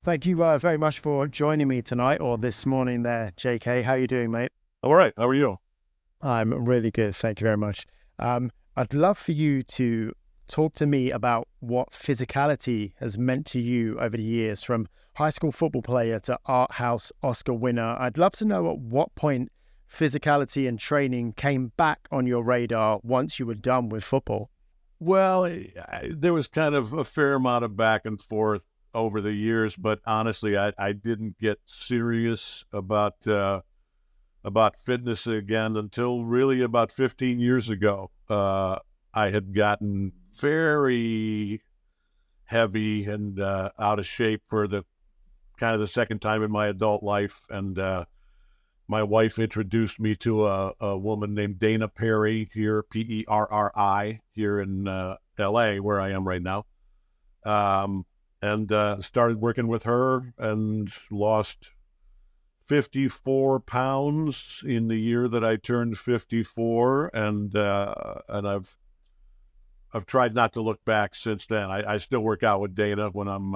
Thank you very much for joining me tonight or this morning there, JK. How you doing, mate? All right. How are you? I'm really good. Thank you very much. I'd love for you to talk to me about what physicality has meant to you over the years, from high school football player to art house Oscar winner. I'd love to know at what point physicality and training came back on your radar once you were done with football. Well, there was kind of a fair amount of back and forth over the years, but honestly, I didn't get serious about fitness again until really about 15 years ago. I had gotten very heavy and out of shape for the kind of the second time in my adult life, and my wife introduced me to a woman named Dana Perry here, Perri, here in L.A., where I am right now. And started working with her and lost 54 pounds in the year that I turned 54, and I've tried not to look back since then. I still work out with Dana when I'm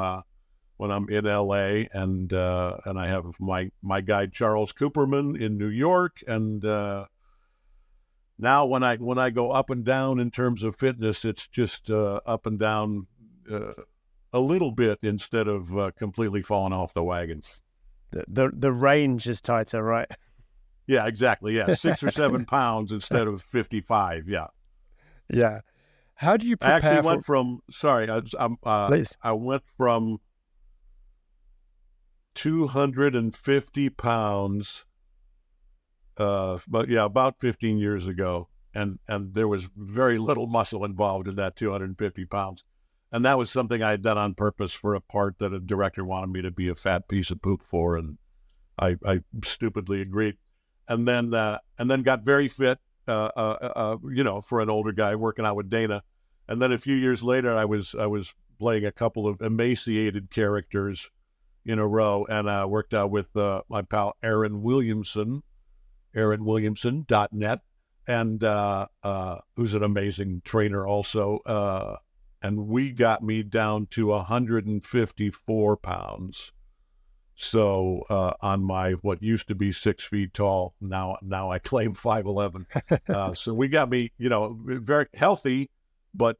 in LA, and I have my guy Charles Cooperman in New York, and now when I go up and down in terms of fitness, it's just up and down a little bit instead of completely falling off the wagons. The range is tighter, right? Yeah, exactly. Yeah, 6 or 7 pounds instead of 55. Yeah. Yeah. How do you I actually prepare went for? from Please. I went from 250 pounds, but yeah, about 15 years ago, and there was very little muscle involved in that 250 pounds, and that was something I had done on purpose for a part that a director wanted me to be a fat piece of poop for, and I stupidly agreed, and then got very fit, for an older guy working out with Dana, and then a few years later, I was playing a couple of emaciated characters in a row, and worked out with my pal Aaron Williamson, AaronWilliamson.net, and who's an amazing trainer also. And we got me down to 154 pounds. So on my what used to be 6 feet tall, now I claim 5'11". So we got me, very healthy, but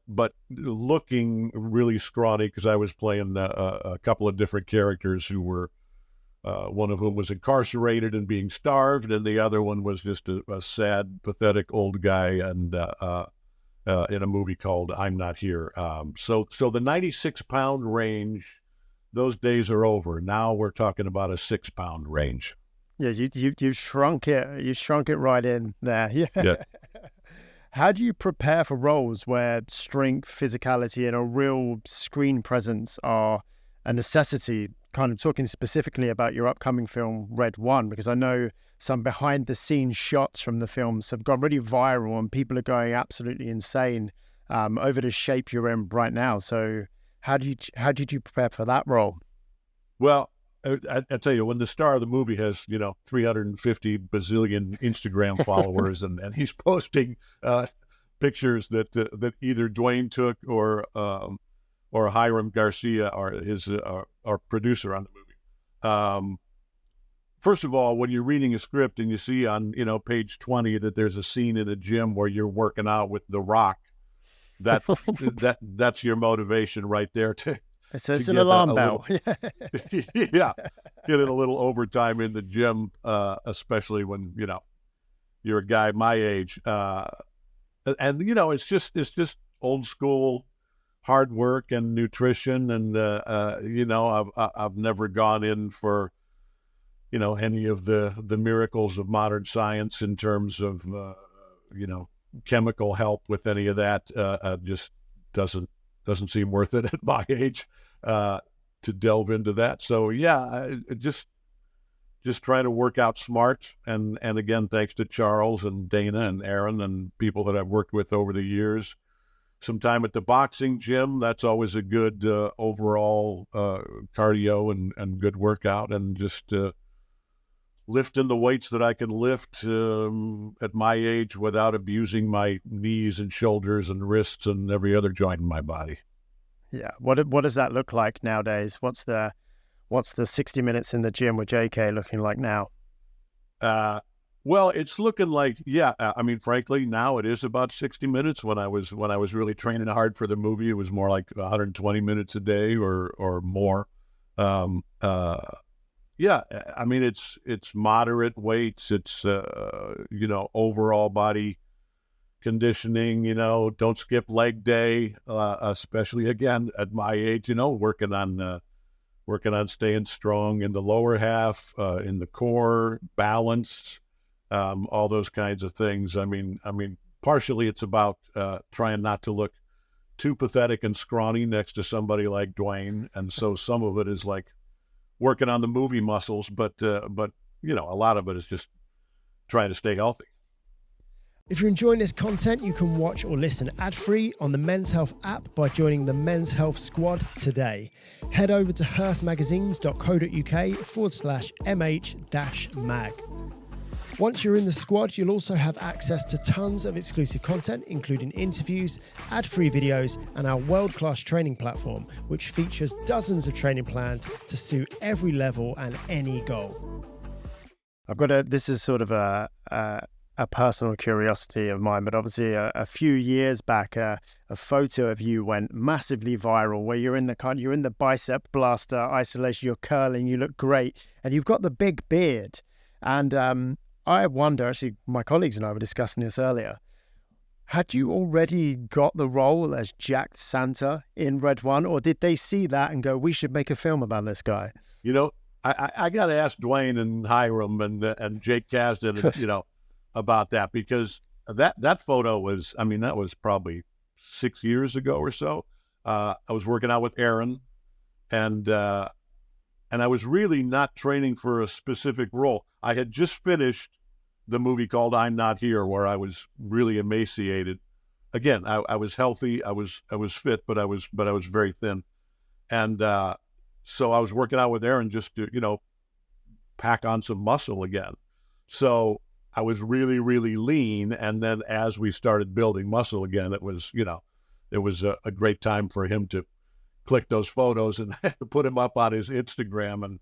looking really scrawny because I was playing a couple of different characters who were, one of whom was incarcerated and being starved, and the other one was just a sad, pathetic old guy, and in a movie called I'm Not Here. So the 96-pound range, those days are over. Now we're talking about a 6-pound range. Yeah, you shrunk it. You shrunk it right in there. Yeah. Yeah. How do you prepare for roles where strength, physicality, and a real screen presence are a necessity? Kind of talking specifically about your upcoming film, Red One, because I know some behind the scenes shots from the films have gone really viral and people are going absolutely insane over the shape you're in right now. So how did you prepare for that role? Well, I tell you, when the star of the movie has 350 bazillion Instagram followers, and he's posting pictures that either Dwayne took or Hiram Garcia, or his our producer on the movie. First of all, when you're reading a script and you see on page 20 that there's a scene in a gym where you're working out with The Rock, that's your motivation right there It's to an get alarm a bell. yeah, getting a little overtime in the gym, especially when you're a guy my age, and it's just old school hard work and nutrition, and I've never gone in for any of the miracles of modern science in terms of chemical help with any of that. Just doesn't seem worth it at my age to delve into that. So yeah, just trying to work out smart, and again, thanks to Charles and Dana and Aaron and people that I've worked with over the years. Some time at the boxing gym, that's always a good overall cardio and good workout, and just lifting the weights that I can lift at my age without abusing my knees and shoulders and wrists and every other joint in my body. Yeah. What does that look like nowadays? What's What's the 60 minutes in the gym with JK looking like now? Well, it's looking like, I mean, frankly, now it is about 60 minutes. When I was really training hard for the movie, it was more like 120 minutes a day or more. I mean, it's moderate weights. It's, overall body conditioning, don't skip leg day, especially again at my age, working on staying strong in the lower half, in the core, balance, all those kinds of things. I mean, partially it's about trying not to look too pathetic and scrawny next to somebody like Dwayne, and so some of it is like working on the movie muscles, but a lot of it is just trying to stay healthy. If you're enjoying this content, you can watch or listen ad-free on the Men's Health app by joining the Men's Health Squad today. Head over to hearstmagazines.co.uk/mh-mag. Once you're in the squad, you'll also have access to tons of exclusive content, including interviews, ad-free videos, and our world-class training platform, which features dozens of training plans to suit every level and any goal. This is sort of a personal curiosity of mine, but obviously a few years back, a photo of you went massively viral where you're in the bicep blaster isolation, you're curling, you look great, and you've got the big beard. And I wonder, actually, my colleagues and I were discussing this earlier, had you already got the role as Jacked Santa in Red One, or did they see that and go, we should make a film about this guy? I got to ask Dwayne and Hiram and Jake Kasdan, about that, because that photo was, that was probably 6 years ago or so. I was working out with Aaron, and I was really not training for a specific role. I had just finished the movie called I'm Not Here, where I was really emaciated. Again, I was healthy, I was fit, but I was very thin, and so I was working out with Aaron just to pack on some muscle again. So I was really, really lean, and then as we started building muscle again, it was a great time for him to click those photos and put him up on his Instagram,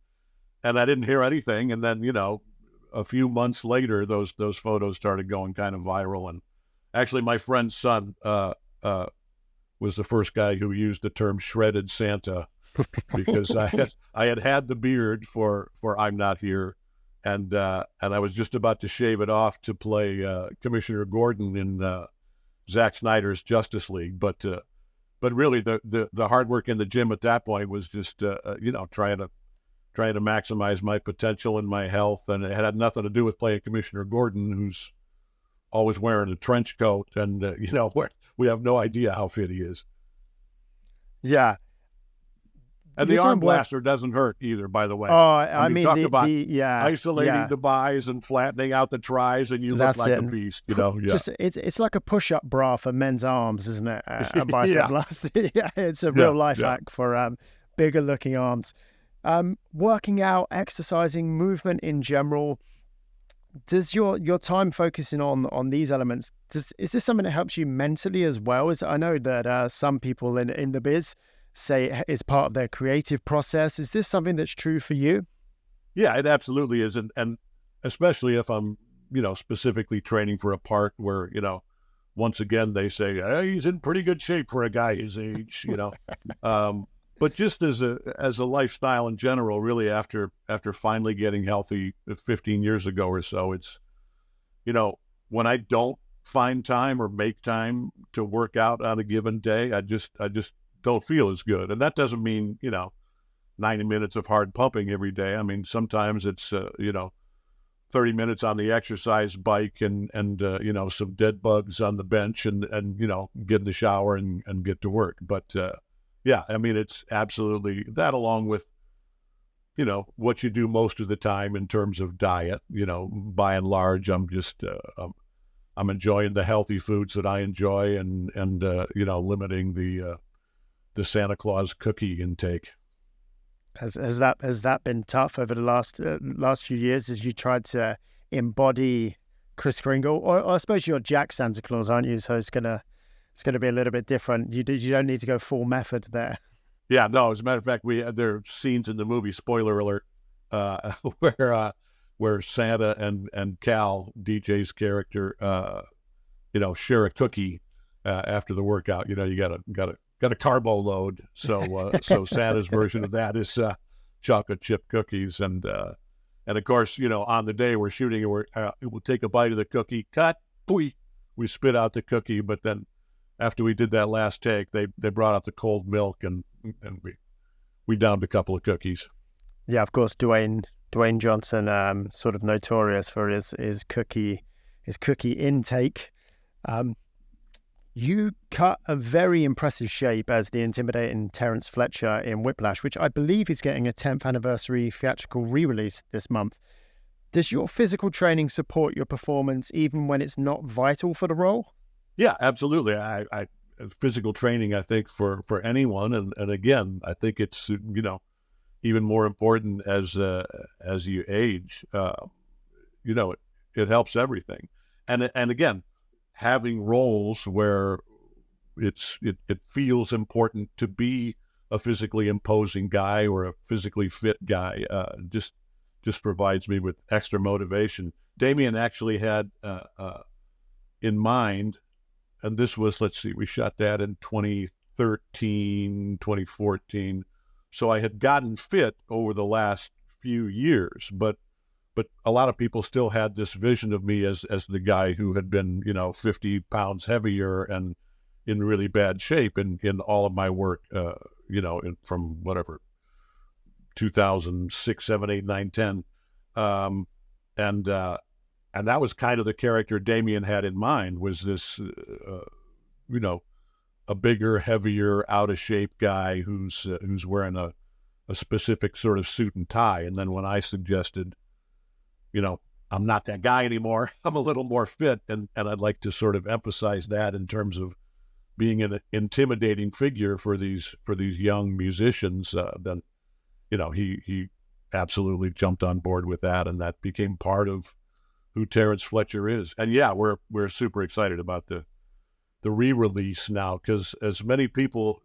and I didn't hear anything. And then a few months later, those photos started going kind of viral. And actually, my friend's son was the first guy who used the term "shredded Santa" because I had the beard for I'm Not Here. And I was just about to shave it off to play Commissioner Gordon in Zack Snyder's Justice League. But really, the hard work in the gym at that point was just trying to maximize my potential and my health, and it had nothing to do with playing Commissioner Gordon, who's always wearing a trench coat, and we have no idea how fit he is. Yeah. And the arm blaster doesn't hurt either, by the way. Oh, I mean, talk about isolating the bis and flattening out the tris, and you look like a beast. Just it's like a push-up bra for men's arms, isn't it? A bicep blaster. Yeah, it's a real life hack for bigger-looking arms. Working out, exercising, movement in general. Does your time focusing on these elements? Is this something that helps you mentally as well? I know that some people in the biz say is part of their creative process. Is this something that's true for you? Yeah, it absolutely is. And especially if I'm, specifically training for a part where, once again, they say, hey, he's in pretty good shape for a guy his age, but just as a lifestyle in general, really after finally getting healthy 15 years ago or so, it's, when I don't find time or make time to work out on a given day, I just don't feel as good. And that doesn't mean, 90 minutes of hard pumping every day. I mean, sometimes it's, 30 minutes on the exercise bike and some dead bugs on the bench and get in the shower and get to work. But, it's absolutely that, along with, what you do most of the time in terms of diet. By and large, I'm just, I'm enjoying the healthy foods that I enjoy and limiting the Santa Claus cookie intake. Has that been tough over the last few years as you tried to embody Kris Kringle? Or I suppose you're Jack Santa Claus, aren't you? So it's gonna be a little bit different. You don't need to go full method there. Yeah, no. As a matter of fact, there are scenes in the movie. Spoiler alert, where Santa and Cal, DJ's character, share a cookie after the workout. You got a carbo load. So Santa's version of that is chocolate chip cookies, and of course, on the day we're shooting, we'll take a bite of the cookie, cut, we spit out the cookie, but then after we did that last take, they brought out the cold milk, and we downed a couple of cookies. Yeah, of course, Dwayne Johnson, sort of notorious for his cookie intake. You cut a very impressive shape as the intimidating Terence Fletcher in Whiplash, which I believe is getting a 10th anniversary theatrical re-release this month. Does your physical training support your performance even when it's not vital for the role? Yeah, absolutely. I physical training, I think, for anyone, and again, I think it's even more important as you age. It helps everything, and again, having roles where it feels important to be a physically imposing guy or a physically fit guy just provides me with extra motivation. Damien actually had in mind. And this was, let's see, we shot that in 2013, 2014. So I had gotten fit over the last few years, but a lot of people still had this vision of me as the guy who had been, 50 pounds heavier and in really bad shape in all of my work, from whatever, 2006, 7, 8, 9, 10. And that was kind of the character Damien had in mind, was this, a bigger, heavier, out of shape guy who's wearing a specific sort of suit and tie. And then when I suggested, I'm not that guy anymore, I'm a little more fit, and I'd like to sort of emphasize that in terms of being an intimidating figure for these young musicians, then he absolutely jumped on board with that, and that became part of who Terence Fletcher is. And yeah, we're super excited about the re-release now, because so many people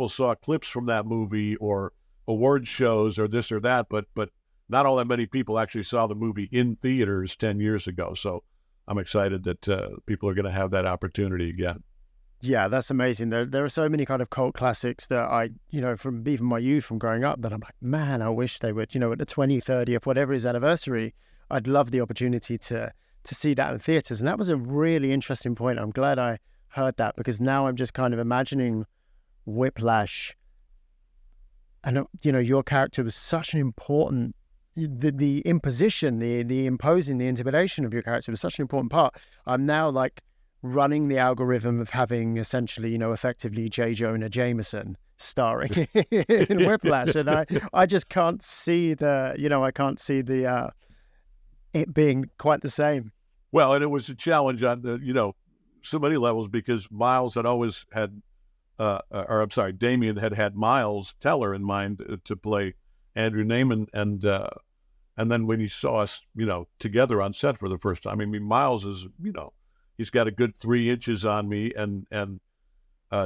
saw clips from that movie or award shows or this or that, but not all that many people actually saw the movie in theaters 10 years ago. So I'm excited that people are going to have that opportunity again. Yeah, that's amazing. There are so many kind of cult classics that I, from even my youth, from growing up, that I'm like, man, I wish they would, at the 20, 30th, whatever his anniversary, I'd love the opportunity to see that in theaters. And that was a really interesting point. I'm glad I heard that, because now I'm just kind of imagining Whiplash, and your character was such an important, the imposition, the imposing, the intimidation of your character was such an important part. I'm now like running the algorithm of having essentially, effectively J. Jonah Jameson starring in Whiplash, and I just can't see it being quite the same. Well, and it was a challenge on the, so many levels, because Miles had always had, Damien had Miles Teller in mind to play Andrew Neiman, and then when he saw us, together on set for the first time, I mean, Miles is, he's got a good 3 inches on me, and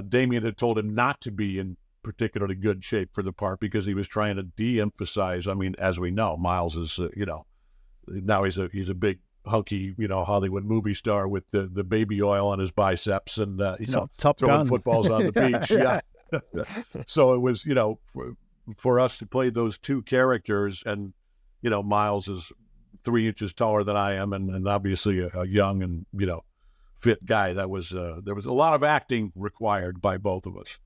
Damien had told him not to be in particularly good shape for the part because he was trying to de-emphasize. I mean, as we know, Miles is, now he's a big hunky, Hollywood movie star with the baby oil on his biceps and Top throwing Gun. footballs on the beach. Yeah. So it was, for us to play those two characters, and Miles is 3 inches taller than I am, and obviously a young and fit guy. That was there was a lot of acting required by both of us.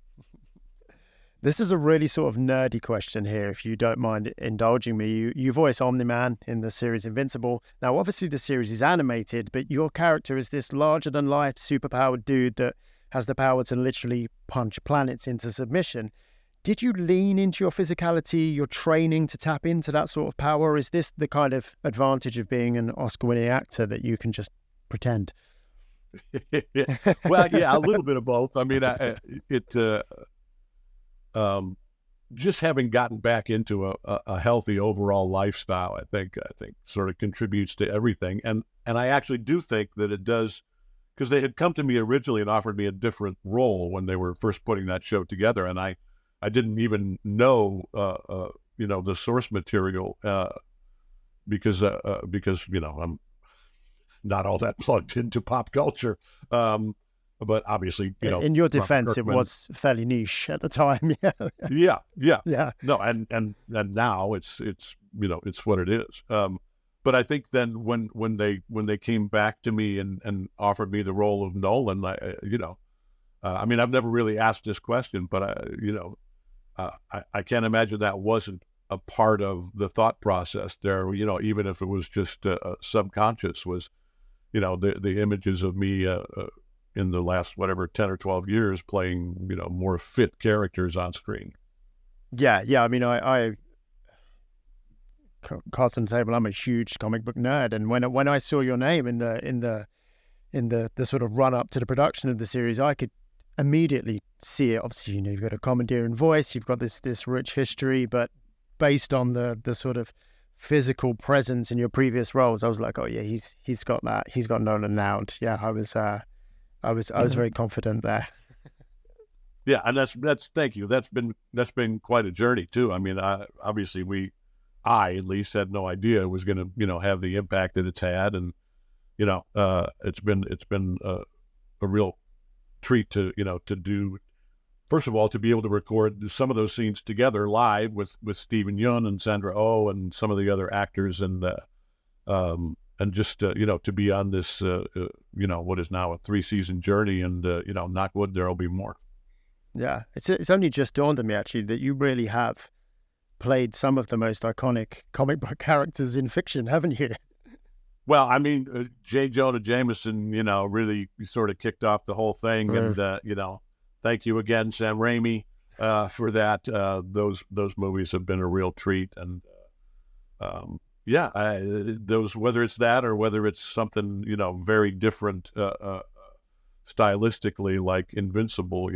This is a really sort of nerdy question here, if you don't mind indulging me. You voice Omni-Man in the series Invincible. Now, obviously the series is animated, but your character is this larger-than-life, superpowered dude that has the power to literally punch planets into submission. Did you lean into your physicality, your training to tap into that sort of power? Or is this the kind of advantage of being an Oscar-winning actor that you can just pretend? Well, yeah, a little bit of both. I mean, just having gotten back into a healthy overall lifestyle, I think sort of contributes to everything. And I actually do think that it does, because they had come to me originally and offered me a different role when they were first putting that show together. And I I didn't even know the source material because I'm not all that plugged into pop culture. But obviously, In your Robert defense, it Kirkman, was fairly niche at the time. Yeah. Yeah. no, and now it's it's what it is. But I think then when they came back to me and offered me the role of Nolan, I mean, I've never really asked this question, but I can't imagine that wasn't a part of the thought process there. Even if it was just subconscious, was the images of me in the last 10 or 12 years playing more fit characters on screen. Yeah. I mean, I cards on the table. I'm a huge comic book nerd, and when I saw your name in the sort of run up to the production of the series, I could immediately see it. Obviously, you've got a commandeering voice, you've got this rich history, but based on the sort of physical presence in your previous roles, I was like, oh yeah, he's got that. He's got Nolan nailed. Yeah, I was very confident there. Yeah, and that's thank you. That's been quite a journey too. I mean, obviously I at least had no idea it was going to have the impact that it's had, and it's been a real treat to do. First of all, to be able to record some of those scenes together live with Stephen Yeun and Sandra Oh and some of the other actors, and just to be on this what is now a 3-season journey, and knock wood, there'll be more. Yeah, it's only just dawned on me actually that you really have played some of the most iconic comic book characters in fiction, haven't you? Well, I mean, J. Jonah Jameson, really sort of kicked off the whole thing, and thank you again, Sam Raimi, for that. Those movies have been a real treat, and those, whether it's that or whether it's something very different stylistically, like Invincible,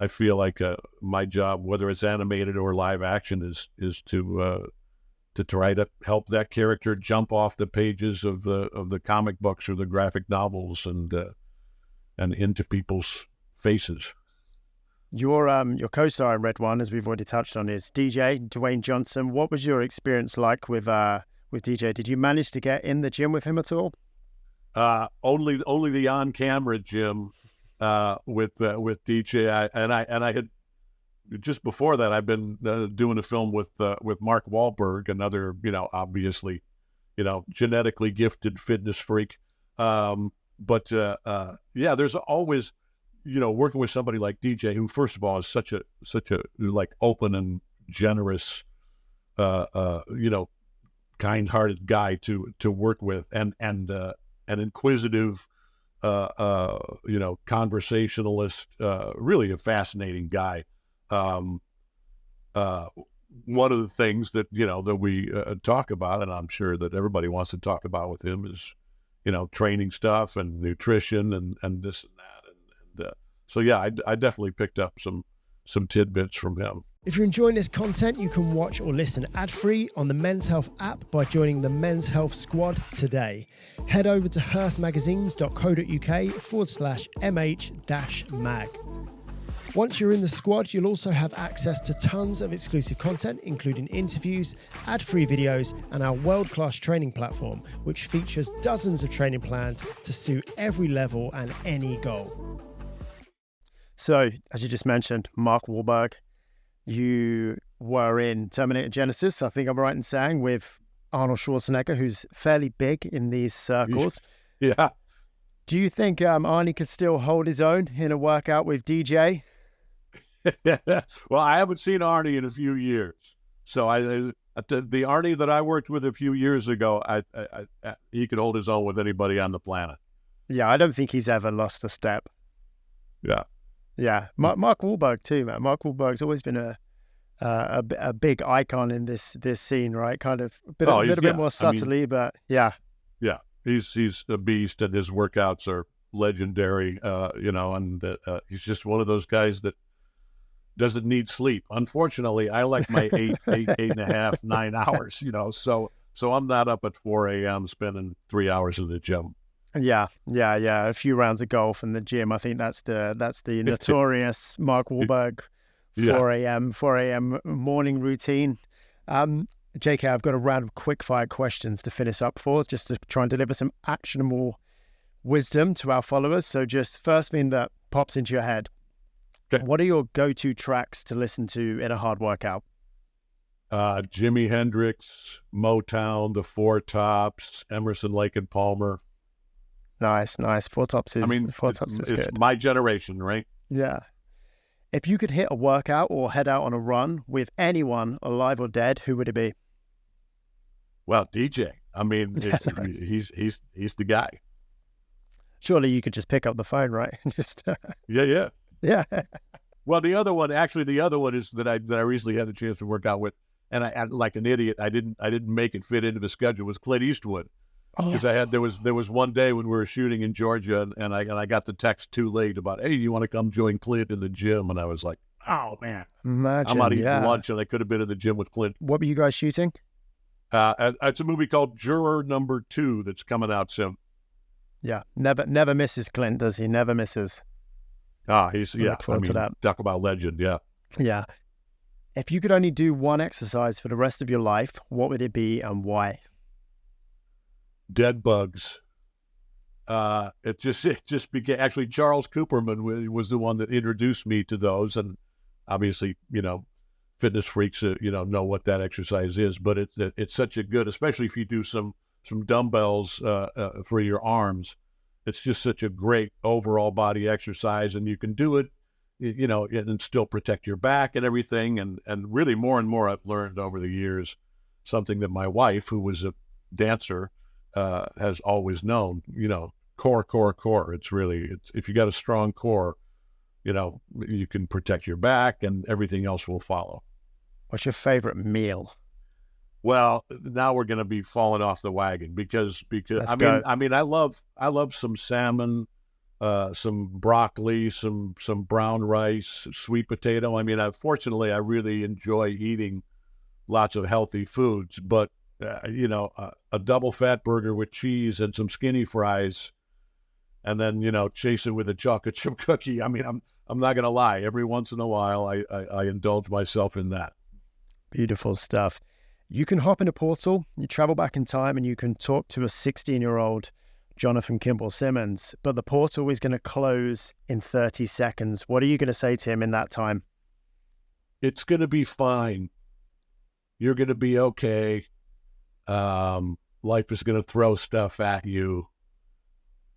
I feel like my job, whether it's animated or live action, is to try to help that character jump off the pages of the comic books or the graphic novels and into people's faces. Your co-star in Red One, as we've already touched on, is DJ Dwayne Johnson. What was your experience like with DJ? Did you manage to get in the gym with him at all? Only the on-camera gym with DJ. I had just before that, I've been doing a film with Mark Wahlberg, another obviously genetically gifted fitness freak. But there's always working with somebody like DJ, who first of all is such a like open and generous, kind-hearted guy to work with, and an inquisitive, conversationalist, really a fascinating guy. One of the things that that we talk about, and I'm sure that everybody wants to talk about with him, is training stuff and nutrition and this and that, and so yeah, I definitely picked up some tidbits from him. If you're enjoying this content, you can watch or listen ad-free on the Men's Health app by joining the Men's Health Squad today. Head over to hearstmagazines.co.uk/mh-mag. Once you're in the squad, you'll also have access to tons of exclusive content, including interviews, ad-free videos, and our world-class training platform, which features dozens of training plans to suit every level and any goal. So, as you just mentioned, Mark Wahlberg, you were in Terminator Genesis, I think I'm right in saying, with Arnold Schwarzenegger, who's fairly big in these circles. Yeah. Do you think Arnie could still hold his own in a workout with DJ? Well, I haven't seen Arnie in a few years. So the Arnie that I worked with a few years ago, he could hold his own with anybody on the planet. Yeah, I don't think he's ever lost a step. Yeah. Yeah, Mark Wahlberg too, man. Mark Wahlberg's always been a big icon in this scene, right? Kind of a bit more subtly, but yeah. Yeah, he's a beast, and his workouts are legendary. And he's just one of those guys that doesn't need sleep. Unfortunately, I like my 8.5, 9 hours. So I'm not up at 4 a.m. spending 3 hours in the gym. Yeah. A few rounds of golf in the gym. I think that's the notorious Mark Wahlberg Yeah. 4 a.m. morning routine. JK, I've got a round of quickfire questions to finish up for, just to try and deliver some actionable wisdom to our followers. So just first thing that pops into your head, Okay. what are your go-to tracks to listen to in a hard workout? Jimi Hendrix, Motown, the Four Tops, Emerson, Lake and Palmer. Nice. Four Tops is it's good. my generation, right? Yeah. If you could hit a workout or head out on a run with anyone, alive or dead, who would it be? Well, DJ. I mean, he's the guy. Surely you could just pick up the phone, right? Yeah. Yeah. Well, the other one is that I recently had the chance to work out with, and I like an idiot, I didn't make it fit into the schedule, was Clint Eastwood. Because there was one day when we were shooting in Georgia, and I got the text too late about, hey, you want to come join Clint in the gym? And I was like, oh man, Imagine, I'm out eating lunch, and I could have been in the gym with Clint. What were you guys shooting? It's a movie called Juror Number 2 that's coming out soon. Yeah, never misses Clint, does he? Never misses. He's talk about legend, yeah. Yeah. If you could only do one exercise for the rest of your life, what would it be and why? Dead bugs. It just became, actually Charles Cooperman was the one that introduced me to those, and obviously, fitness freaks, know what that exercise is, but it's such a good, especially if you do some dumbbells for your arms. It's just such a great overall body exercise, and you can do it, and still protect your back and everything. And really more and more I've learned over the years, something that my wife, who was a dancer, has always known, core. It's if you got a strong core, you can protect your back and everything else will follow. What's your favorite meal? Well, now we're going to be falling off the wagon because I love some salmon, some broccoli, some brown rice, sweet potato. I mean, fortunately I really enjoy eating lots of healthy foods, but a double fat burger with cheese and some skinny fries, and then chase it with a chocolate chip cookie. I mean, I'm not going to lie. Every once in a while, I indulge myself in that. Beautiful stuff. You can hop in a portal, you travel back in time, and you can talk to a 16-year-old Jonathan Kimball Simmons, but the portal is going to close in 30 seconds. What are you going to say to him in that time? It's going to be fine. You're going to be okay. Life is going to throw stuff at you.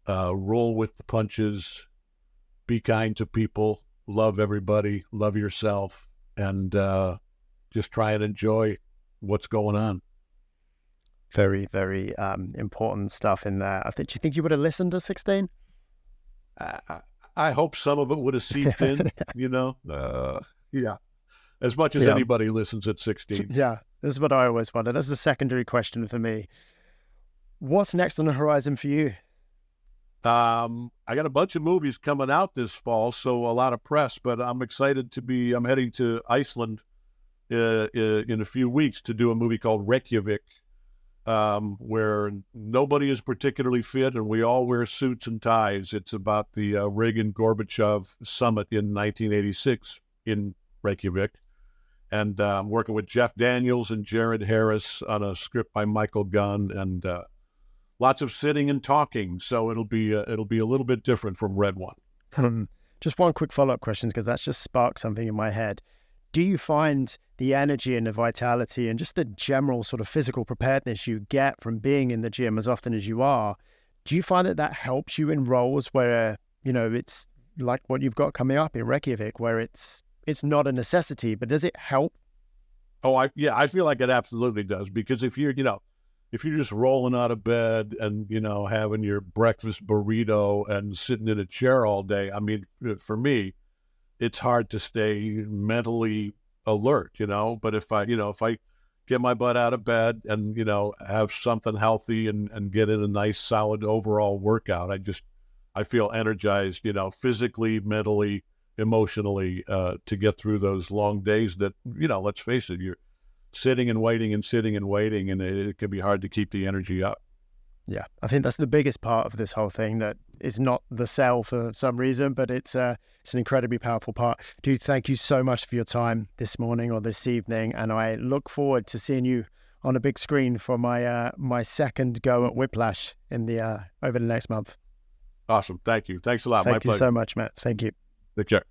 Roll with the punches. Be kind to people. Love everybody. Love yourself. And just try and enjoy what's going on. Very, very important stuff in there. Do you think you would have listened to 16? I hope some of it would have seeped in, Yeah. As much as anybody listens at 16. Yeah, this is what I always wondered. That's a secondary question for me. What's next on the horizon for you? I got a bunch of movies coming out this fall, so a lot of press, but I'm excited I'm heading to Iceland in a few weeks to do a movie called Reykjavik, where nobody is particularly fit and we all wear suits and ties. It's about the Reagan-Gorbachev summit in 1986 in Reykjavik. And I'm working with Jeff Daniels and Jared Harris on a script by Michael Gunn, and lots of sitting and talking. So it'll be a little bit different from Red One. Just one quick follow-up question, because that's just sparked something in my head. Do you find the energy and the vitality and just the general sort of physical preparedness you get from being in the gym as often as you are, do you find that helps you in roles where, it's like what you've got coming up in Reykjavik, where it's not a necessity, but does it help? Oh, I feel like it absolutely does, because if you're just rolling out of bed and, having your breakfast burrito and sitting in a chair all day, I mean, for me, it's hard to stay mentally alert, but if I get my butt out of bed and, have something healthy and get in a nice solid overall workout, I feel energized, physically, mentally, emotionally, to get through those long days that, let's face it, you're sitting and waiting, and it can be hard to keep the energy up. Yeah, I think that's the biggest part of this whole thing, that is not the cell for some reason, but it's an incredibly powerful part. Dude, thank you so much for your time this morning or this evening, and I look forward to seeing you on a big screen for my second go at Whiplash in the over the next month. Awesome. Thank you. Thanks a lot. Thank My you pleasure. so much, Matt. Thank you. Take care.